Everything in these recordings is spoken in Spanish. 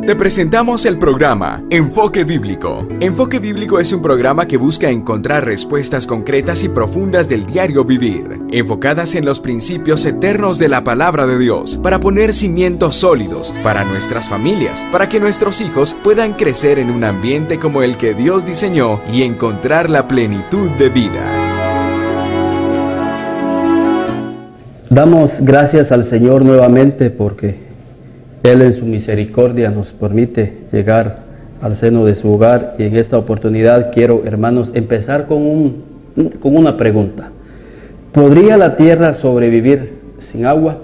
Te presentamos el programa Enfoque Bíblico. Enfoque Bíblico es un programa que busca encontrar respuestas concretas y profundas del diario vivir, enfocadas en los principios eternos de la palabra de Dios, para poner cimientos sólidos para nuestras familias, para que nuestros hijos puedan crecer en un ambiente como el que Dios diseñó y encontrar la plenitud de vida. Damos gracias al Señor nuevamente porque Él en su misericordia nos permite llegar al seno de su hogar, y en esta oportunidad quiero, hermanos, empezar con una pregunta. ¿Podría la tierra sobrevivir sin agua?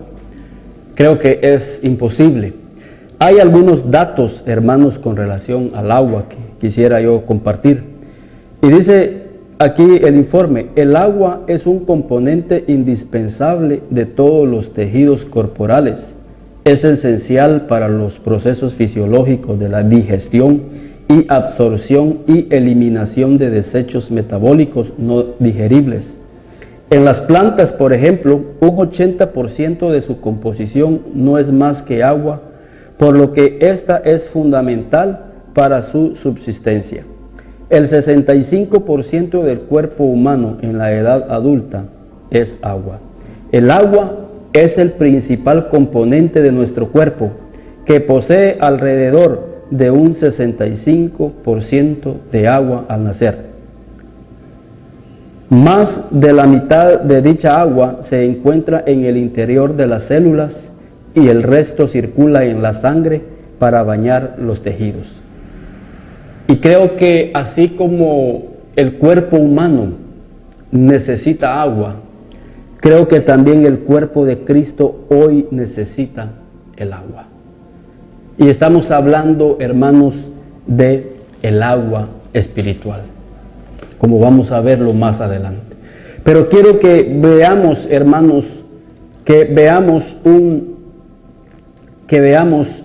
Creo que es imposible. Hay algunos datos, hermanos, con relación al agua que quisiera yo compartir. Y dice aquí el informe: el agua es un componente indispensable de todos los tejidos corporales. Es esencial para los procesos fisiológicos de la digestión y absorción y eliminación de desechos metabólicos no digeribles. En las plantas, por ejemplo, un 80% de su composición no es más que agua, por lo que esta es fundamental para su subsistencia. El 65% del cuerpo humano en la edad adulta es agua. El agua es el principal componente de nuestro cuerpo, que posee alrededor de un 65% de agua al nacer. Más de la mitad de dicha agua se encuentra en el interior de las células y el resto circula en la sangre para bañar los tejidos. Y creo que así como el cuerpo humano necesita agua, creo que también el cuerpo de Cristo hoy necesita el agua. Y estamos hablando, hermanos, de el agua espiritual, como vamos a verlo más adelante. Pero quiero que veamos, hermanos, que veamos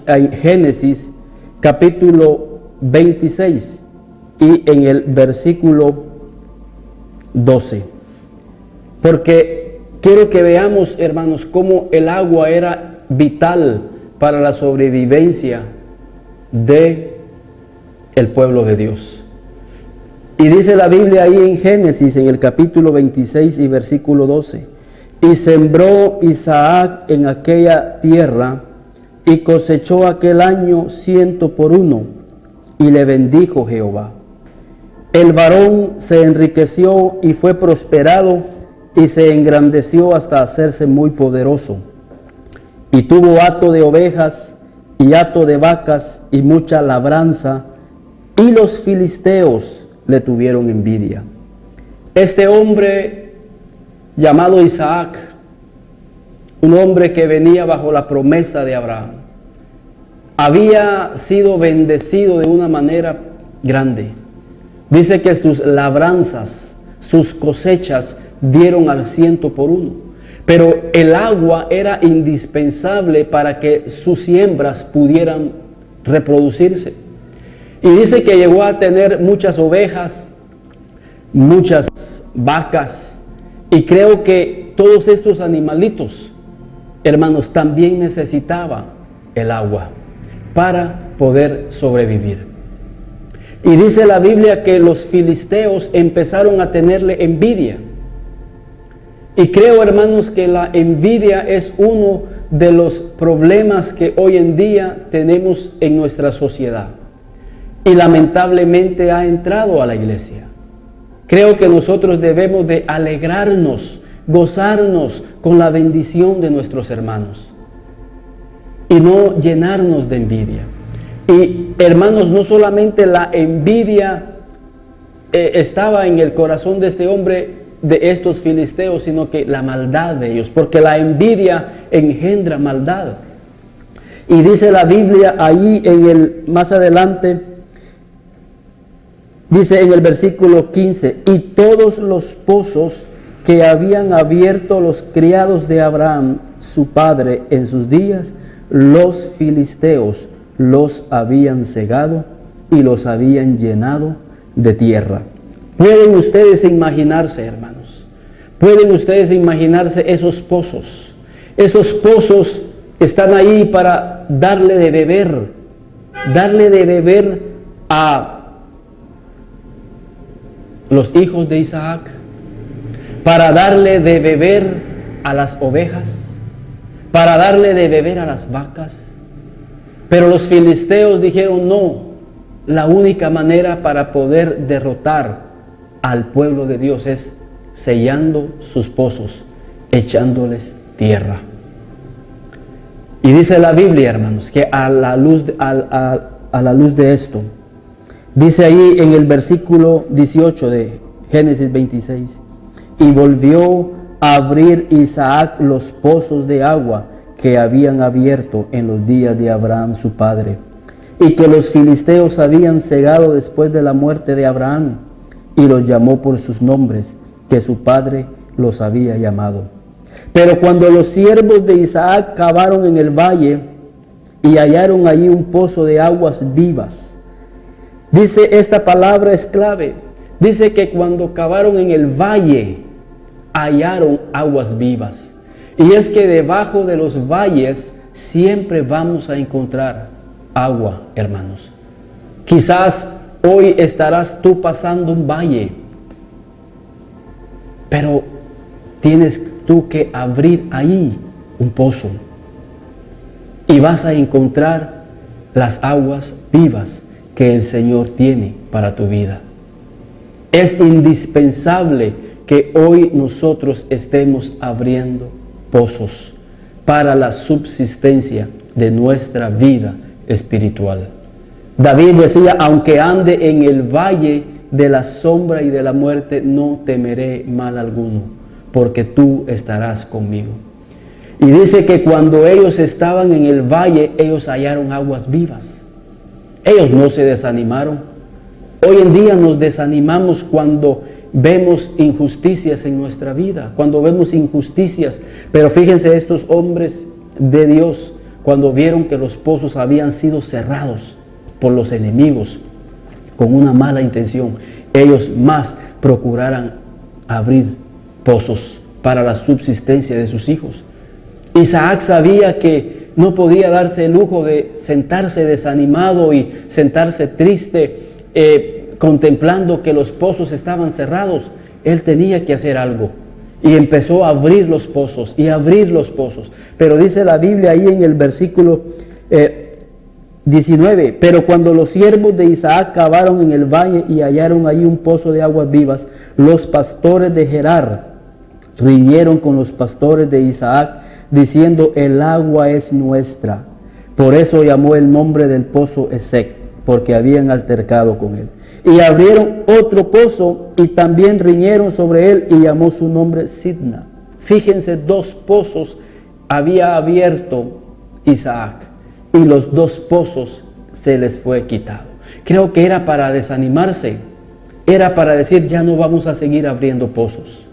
en Génesis capítulo 26 y en el versículo 12. Porque quiero que veamos, hermanos, cómo el agua era vital para la sobrevivencia del pueblo de Dios. Y dice la Biblia ahí en Génesis, en el capítulo 26 y versículo 12: y sembró Isaac en aquella tierra, y cosechó aquel año 100 por 1, y le bendijo Jehová. El varón se enriqueció y fue prosperado, y se engrandeció hasta hacerse muy poderoso, y tuvo hato de ovejas y hato de vacas y mucha labranza, y los filisteos le tuvieron envidia. Este hombre llamado Isaac, un hombre que venía bajo la promesa de Abraham, había sido bendecido de una manera grande. Dice que sus labranzas, sus cosechas dieron al 100 por 1, pero el agua era indispensable para que sus siembras pudieran reproducirse. Y dice que llegó a tener muchas ovejas, muchas vacas, y creo que todos estos animalitos, hermanos, también necesitaban el agua para poder sobrevivir. Y dice la Biblia que los filisteos empezaron a tenerle envidia. Y creo, hermanos, que la envidia es uno de los problemas que hoy en día tenemos en nuestra sociedad. Y lamentablemente ha entrado a la iglesia. Creo que nosotros debemos de alegrarnos, gozarnos con la bendición de nuestros hermanos, y no llenarnos de envidia. Y hermanos, no solamente la envidia estaba en el corazón de este hombre, de estos filisteos, sino que la maldad de ellos, porque la envidia engendra maldad. Y dice la Biblia ahí más adelante, dice en el versículo 15: y todos los pozos que habían abierto los criados de Abraham, su padre, en sus días, los filisteos los habían cegado y los habían llenado de tierra. ¿Pueden ustedes imaginarse, hermanos? ¿Pueden ustedes imaginarse esos pozos? Esos pozos están ahí para darle de beber darle de beber a los hijos de Isaac, para darle de beber a las ovejas, para darle de beber a las vacas. Pero los filisteos dijeron no, la única manera para poder derrotar al pueblo de Dios es sellando sus pozos, echándoles tierra. Y dice la Biblia, hermanos, que a la luz de esto, dice ahí en el versículo 18 de Génesis 26, y volvió a abrir Isaac los pozos de agua que habían abierto en los días de Abraham su padre, y que los filisteos habían cegado después de la muerte de Abraham, y los llamó por sus nombres, que su padre los había llamado. Pero cuando los siervos de Isaac cavaron en el valle y hallaron allí un pozo de aguas vivas, dice, esta palabra es clave, dice que cuando cavaron en el valle, hallaron aguas vivas. Y es que debajo de los valles siempre vamos a encontrar agua, hermanos. Quizás hoy estarás tú pasando un valle, pero tienes tú que abrir ahí un pozo y vas a encontrar las aguas vivas que el Señor tiene para tu vida. Es indispensable que hoy nosotros estemos abriendo pozos para la subsistencia de nuestra vida espiritual. David decía, aunque ande en el valle de la sombra y de la muerte, no temeré mal alguno, porque tú estarás conmigo. Y dice que cuando ellos estaban en el valle, ellos hallaron aguas vivas. Ellos no se desanimaron. Hoy en día nos desanimamos cuando vemos injusticias en nuestra vida, cuando vemos injusticias. Pero fíjense, estos hombres de Dios, cuando vieron que los pozos habían sido cerrados por los enemigos con una mala intención, ellos más procuraran abrir pozos para la subsistencia de sus hijos. Isaac sabía que no podía darse el lujo de sentarse desanimado y sentarse triste, contemplando que los pozos estaban cerrados. Él tenía que hacer algo y empezó a abrir los pozos y abrir los pozos. Pero dice la Biblia ahí en el versículo 19, pero cuando los siervos de Isaac cavaron en el valle y hallaron allí un pozo de aguas vivas, los pastores de Gerar riñeron con los pastores de Isaac, diciendo, el agua es nuestra. Por eso llamó el nombre del pozo Esek, porque habían altercado con él. Y abrieron otro pozo y también riñeron sobre él y llamó su nombre Sidna. Fíjense, 2 pozos había abierto Isaac y los 2 pozos se les fue quitado. Creo que era para desanimarse, era para decir, ya no vamos a seguir abriendo pozos.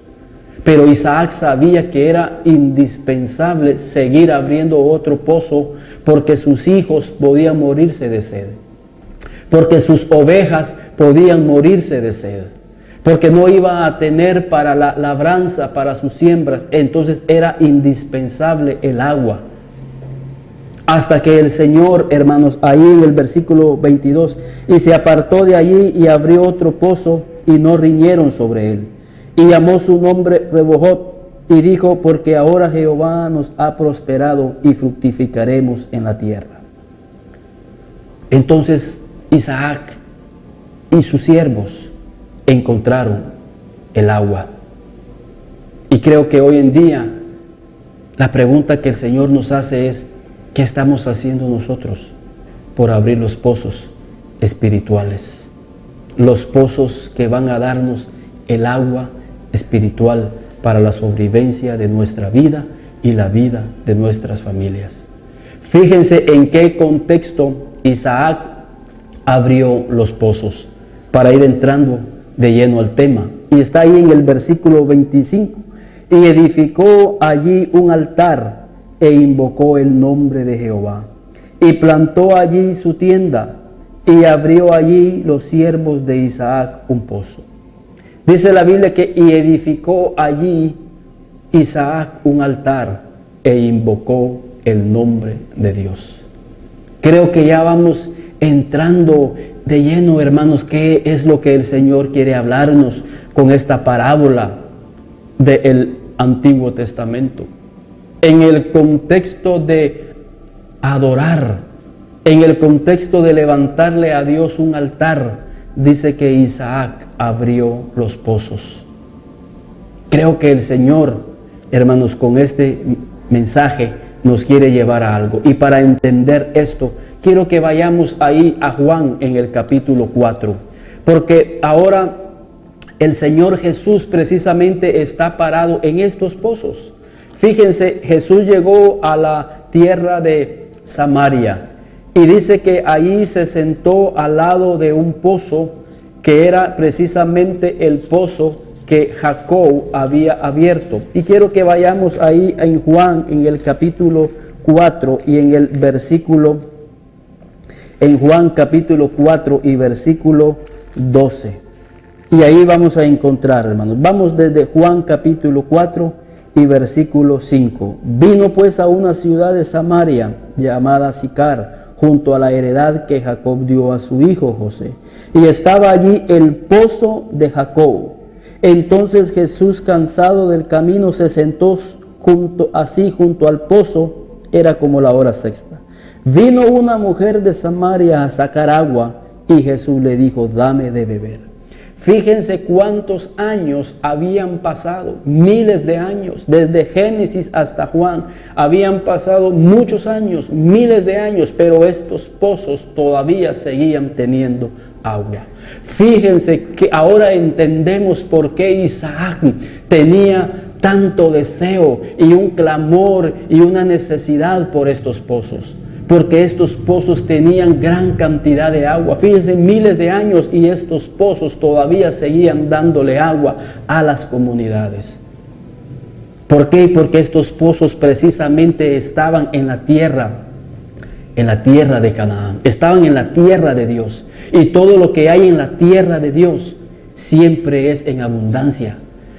Pero Isaac sabía que era indispensable seguir abriendo otro pozo, porque sus hijos podían morirse de sed, porque sus ovejas podían morirse de sed, porque no iba a tener para la labranza, para sus siembras. Entonces era indispensable el agua. Hasta que el Señor, hermanos, ahí en el versículo 22, y se apartó de allí y abrió otro pozo y no riñeron sobre él. Y llamó su nombre Rebohot y dijo, porque ahora Jehová nos ha prosperado y fructificaremos en la tierra. Entonces Isaac y sus siervos encontraron el agua. Y creo que hoy en día la pregunta que el Señor nos hace es, ¿qué estamos haciendo nosotros por abrir los pozos espirituales? Los pozos que van a darnos el agua espiritual para la sobrevivencia de nuestra vida y la vida de nuestras familias. Fíjense en qué contexto Isaac abrió los pozos, para ir entrando de lleno al tema. Y está ahí en el versículo 25. Y edificó allí un altar e invocó el nombre de Jehová. Y plantó allí su tienda y abrió allí los siervos de Isaac un pozo. Dice la Biblia que y edificó allí Isaac un altar e invocó el nombre de Dios. Creo que ya vamos entrando de lleno, hermanos, qué es lo que el Señor quiere hablarnos con esta parábola del Antiguo Testamento. En el contexto de adorar, en el contexto de levantarle a Dios un altar, dice que Isaac abrió los pozos. Creo que el Señor, hermanos, con este mensaje nos quiere llevar a algo. Y para entender esto, quiero que vayamos ahí a Juan en el capítulo 4. Porque ahora el Señor Jesús precisamente está parado en estos pozos. Fíjense, Jesús llegó a la tierra de Samaria y dice que ahí se sentó al lado de un pozo que era precisamente el pozo que Jacob había abierto. Y quiero que vayamos ahí en Juan, en el capítulo 4 y en el versículo, en Juan capítulo 4 y versículo 12. Y ahí vamos a encontrar, hermanos. Vamos desde Juan capítulo 4 y versículo 5. Vino pues a una ciudad de Samaria llamada Sicar, junto a la heredad que Jacob dio a su hijo José. Y estaba allí el pozo de Jacob. Entonces Jesús, cansado del camino, se sentó junto al pozo. Era como la hora sexta. Vino una mujer de Samaria a sacar agua y Jesús le dijo: dame de beber. Fíjense cuántos años habían pasado, miles de años, desde Génesis hasta Juan. Habían pasado muchos años, miles de años, pero estos pozos todavía seguían teniendo agua. Fíjense que ahora entendemos por qué Isaac tenía tanto deseo y un clamor y una necesidad por estos pozos. Porque estos pozos tenían gran cantidad de agua. Fíjense, miles de años y estos pozos todavía seguían dándole agua a las comunidades. ¿Por qué? Porque estos pozos precisamente estaban en la tierra de Canaán. Estaban en la tierra de Dios. Y todo lo que hay en la tierra de Dios siempre es en abundancia.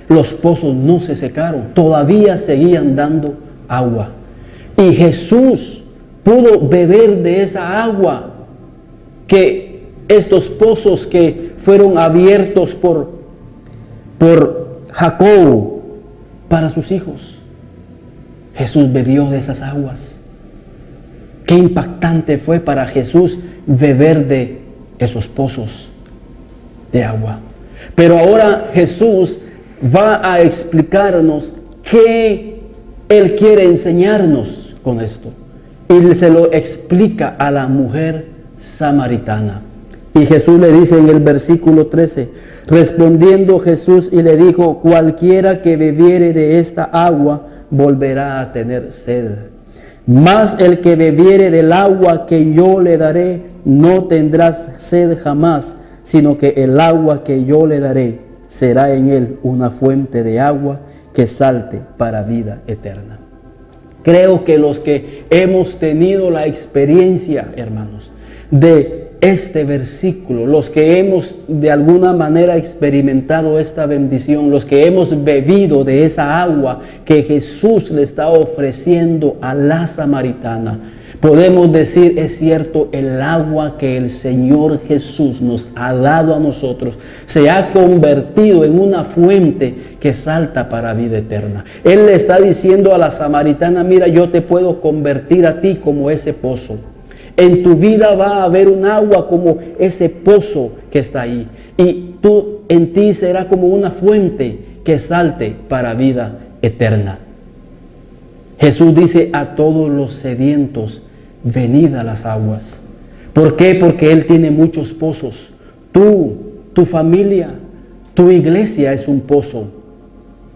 Los pozos no se secaron, todavía seguían dando agua. Y Jesús pudo beber de esa agua, que estos pozos que fueron abiertos por Jacob para sus hijos. Jesús bebió de esas aguas. Qué impactante fue para Jesús beber de esos pozos de agua. Pero ahora Jesús va a explicarnos qué Él quiere enseñarnos con esto. Y se lo explica a la mujer samaritana. Y Jesús le dice en el versículo 13, respondiendo Jesús y le dijo: cualquiera que bebiere de esta agua volverá a tener sed. Mas el que bebiere del agua que yo le daré no tendrá sed jamás, sino que el agua que yo le daré será en él una fuente de agua que salte para vida eterna. Creo que los que hemos tenido la experiencia, hermanos, de este versículo, los que hemos de alguna manera experimentado esta bendición, los que hemos bebido de esa agua que Jesús le está ofreciendo a la samaritana, podemos decir: es cierto, el agua que el Señor Jesús nos ha dado a nosotros se ha convertido en una fuente que salta para vida eterna. Él le está diciendo a la samaritana: mira, yo te puedo convertir a ti como ese pozo. En tu vida va a haber un agua como ese pozo que está ahí. Y tú en ti será como una fuente que salte para vida eterna. Jesús dice a todos los sedientos: venid a las aguas. ¿Por qué? Porque Él tiene muchos pozos. Tú, tu familia, tu iglesia es un pozo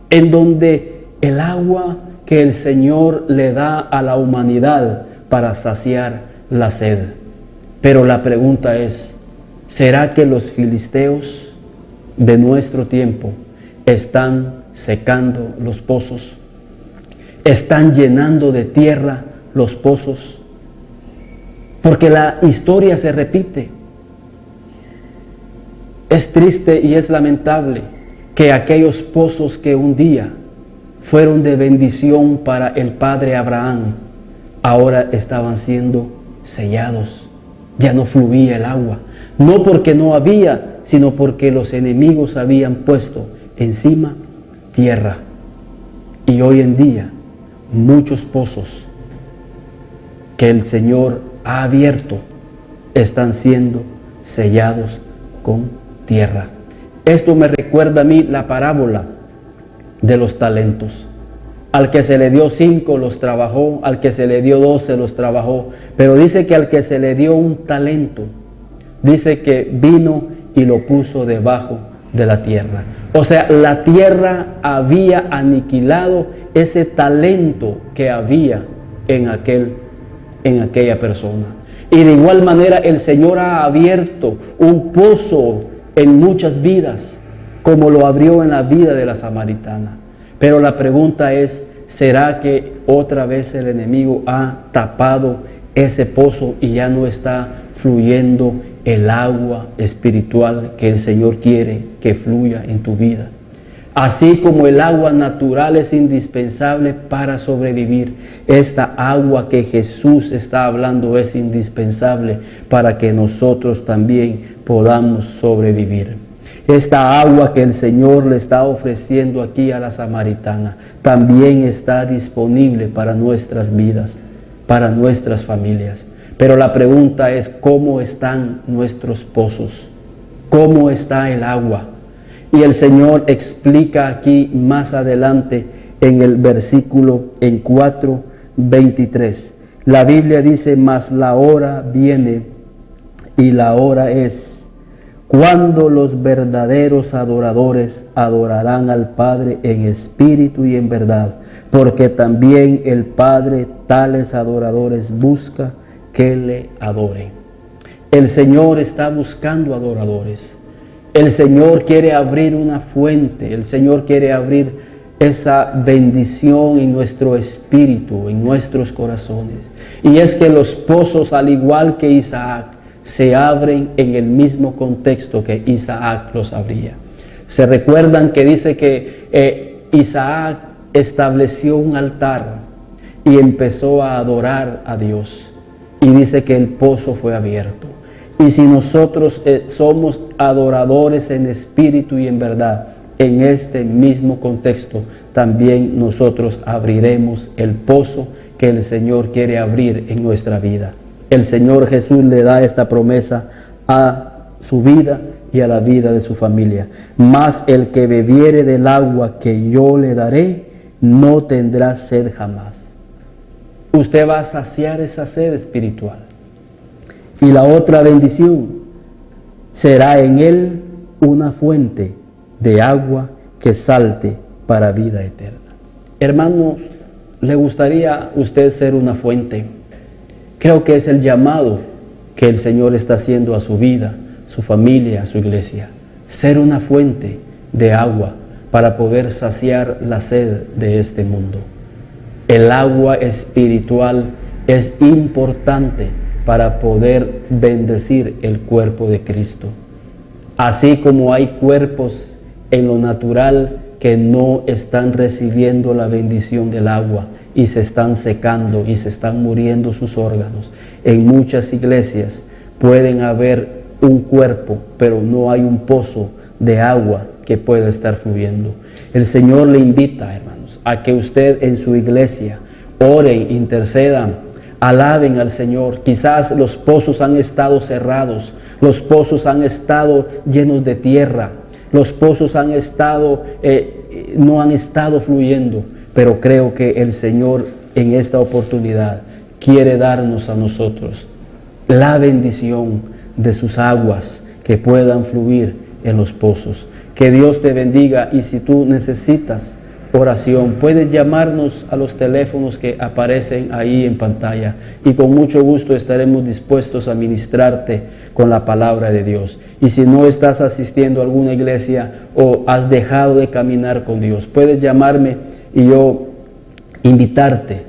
en donde el agua que el Señor le da a la humanidad para saciar la sed. Pero la pregunta es: ¿será que los filisteos de nuestro tiempo están secando los pozos? ¿Están llenando de tierra los pozos? Porque la historia se repite. Es triste y es lamentable que aquellos pozos que un día fueron de bendición para el padre Abraham, ahora estaban siendo sellados, ya no fluía el agua. No porque no había, sino porque los enemigos habían puesto encima tierra. Y hoy en día muchos pozos que el Señor ha abierto están siendo sellados con tierra. Esto me recuerda a mí la parábola de los talentos. Al que se le dio 5 los trabajó, al que se le dio 12 los trabajó, pero dice que al que se le dio un talento, dice que vino y lo puso debajo de la tierra. O sea, la tierra había aniquilado ese talento que había en aquella persona. Y de igual manera el Señor ha abierto un pozo en muchas vidas, como lo abrió en la vida de la samaritana. Pero la pregunta es, ¿será que otra vez el enemigo ha tapado ese pozo y ya no está fluyendo el agua espiritual que el Señor quiere que fluya en tu vida? Así como el agua natural es indispensable para sobrevivir, esta agua que Jesús está hablando es indispensable para que nosotros también podamos sobrevivir. Esta agua que el Señor le está ofreciendo aquí a la samaritana también está disponible para nuestras vidas, para nuestras familias. Pero la pregunta es, ¿cómo están nuestros pozos? ¿Cómo está el agua? Y el Señor explica aquí más adelante en el versículo 4:23. La Biblia dice, mas la hora viene y la hora es cuando los verdaderos adoradores adorarán al Padre en espíritu y en verdad, porque también el Padre tales adoradores busca que le adoren. El Señor está buscando adoradores. El Señor quiere abrir una fuente, el Señor quiere abrir esa bendición en nuestro espíritu, en nuestros corazones. Y es que los pozos, al igual que Isaac, se abren en el mismo contexto que Isaac los abría. Se recuerdan que dice que Isaac estableció un altar y empezó a adorar a Dios. Y dice que el pozo fue abierto. Y si nosotros somos adoradores en espíritu y en verdad, en este mismo contexto, también nosotros abriremos el pozo que el Señor quiere abrir en nuestra vida. El Señor Jesús le da esta promesa a su vida y a la vida de su familia. Mas el que bebiere del agua que yo le daré, no tendrá sed jamás. Usted va a saciar esa sed espiritual. Y la otra bendición, será en él una fuente de agua que salte para vida eterna. Hermanos, ¿le gustaría a usted ser una fuente? Creo que es el llamado que el Señor está haciendo a su vida, su familia, a su iglesia. Ser una fuente de agua para poder saciar la sed de este mundo. El agua espiritual es importante para poder bendecir el cuerpo de Cristo. Así como hay cuerpos en lo natural que no están recibiendo la bendición del agua y se están secando y se están muriendo sus órganos. En muchas iglesias pueden haber un cuerpo, pero no hay un pozo de agua que pueda estar fluyendo. El Señor le invita, hermanos, a que usted en su iglesia oren, intercedan, alaben al Señor. Quizás los pozos han estado cerrados, los pozos han estado llenos de tierra, los pozos han estado, no han estado fluyendo, pero creo que el Señor en esta oportunidad quiere darnos a nosotros la bendición de sus aguas que puedan fluir en los pozos. Que Dios te bendiga, y si tú necesitas oración, puedes llamarnos a los teléfonos que aparecen ahí en pantalla y con mucho gusto estaremos dispuestos a ministrarte con la palabra de Dios. Y si no estás asistiendo a alguna iglesia o has dejado de caminar con Dios, puedes llamarme y yo invitarte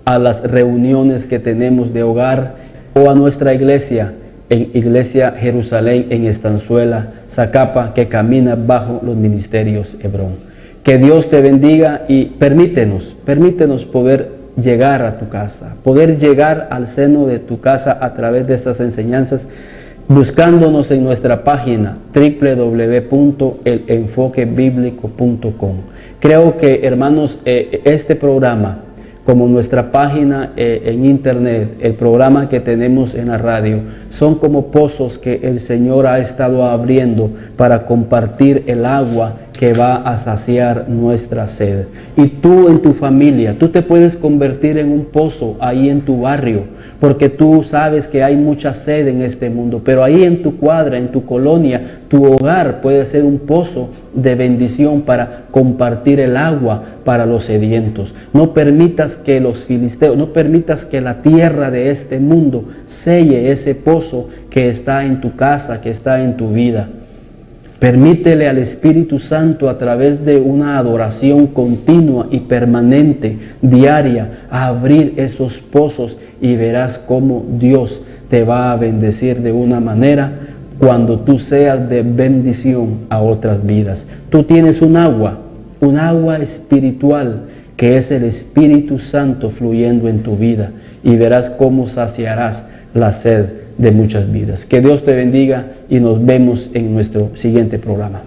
a las reuniones que tenemos de hogar o a nuestra iglesia, en Iglesia Jerusalén en Estanzuela, Zacapa, que camina bajo los ministerios Hebrón. Que Dios te bendiga y permítenos poder llegar a tu casa, poder llegar al seno de tu casa a través de estas enseñanzas, buscándonos en nuestra página www.elenfoquebiblico.com. Creo que, hermanos, este programa, como nuestra página en internet, el programa que tenemos en la radio, son como pozos que el Señor ha estado abriendo para compartir el agua que va a saciar nuestra sed. Y tú en tu familia, tú te puedes convertir en un pozo ahí en tu barrio, porque tú sabes que hay mucha sed en este mundo, pero ahí en tu cuadra, en tu colonia, tu hogar puede ser un pozo de bendición para compartir el agua para los sedientos. No permitas que los filisteos, no permitas que la tierra de este mundo selle ese pozo que está en tu casa, que está en tu vida. Permítele al Espíritu Santo, a través de una adoración continua y permanente, diaria, a abrir esos pozos, y verás cómo Dios te va a bendecir de una manera cuando tú seas de bendición a otras vidas. Tú tienes un agua espiritual, que es el Espíritu Santo fluyendo en tu vida, y verás cómo saciarás la sed de muchas vidas. Que Dios te bendiga y nos vemos en nuestro siguiente programa.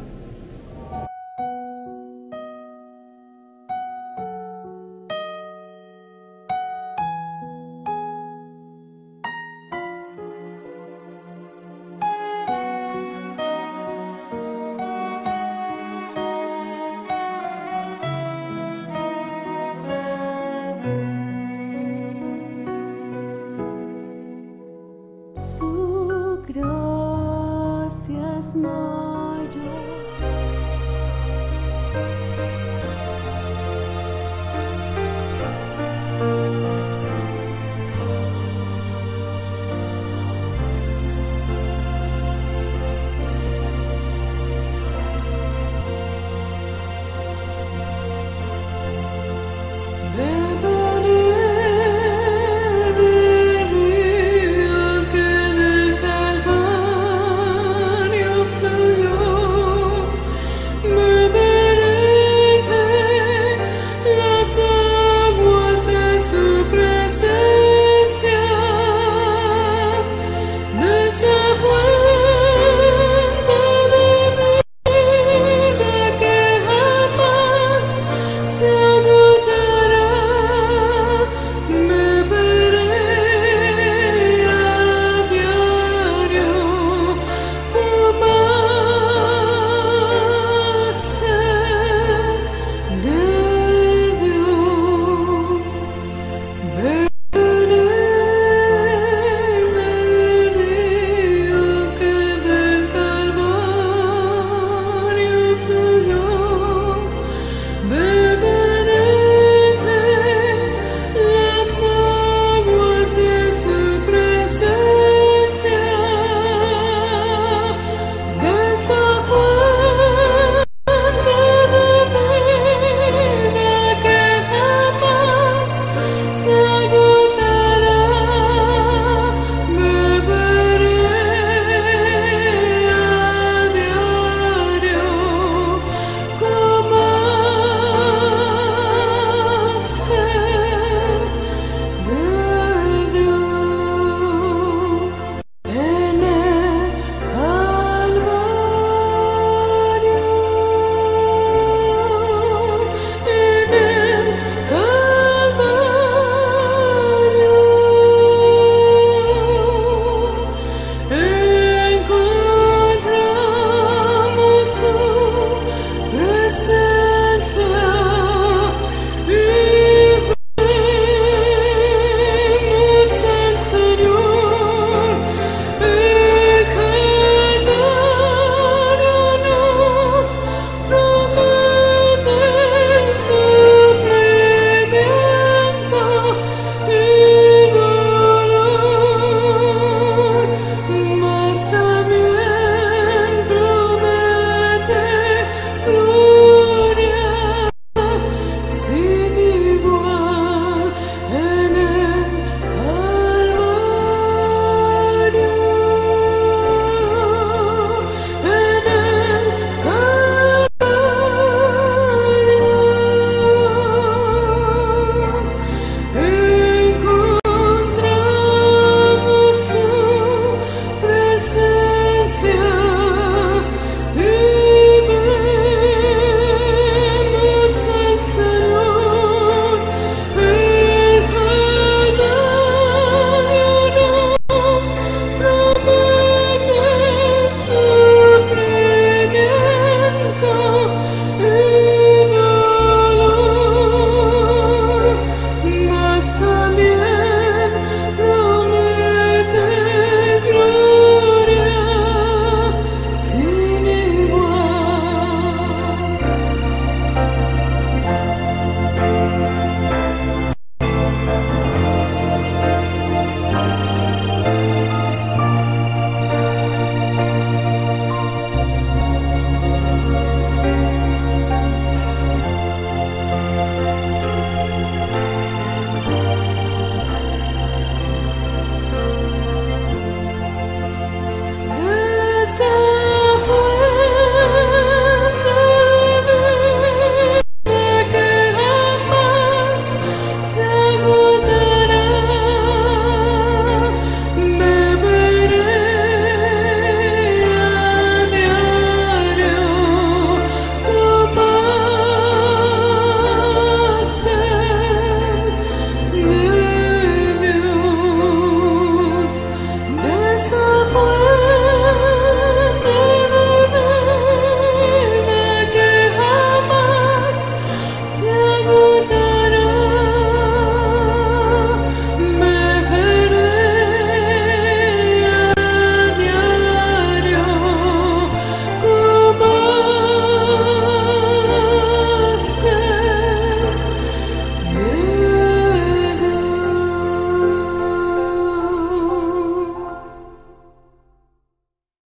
Su gracia es más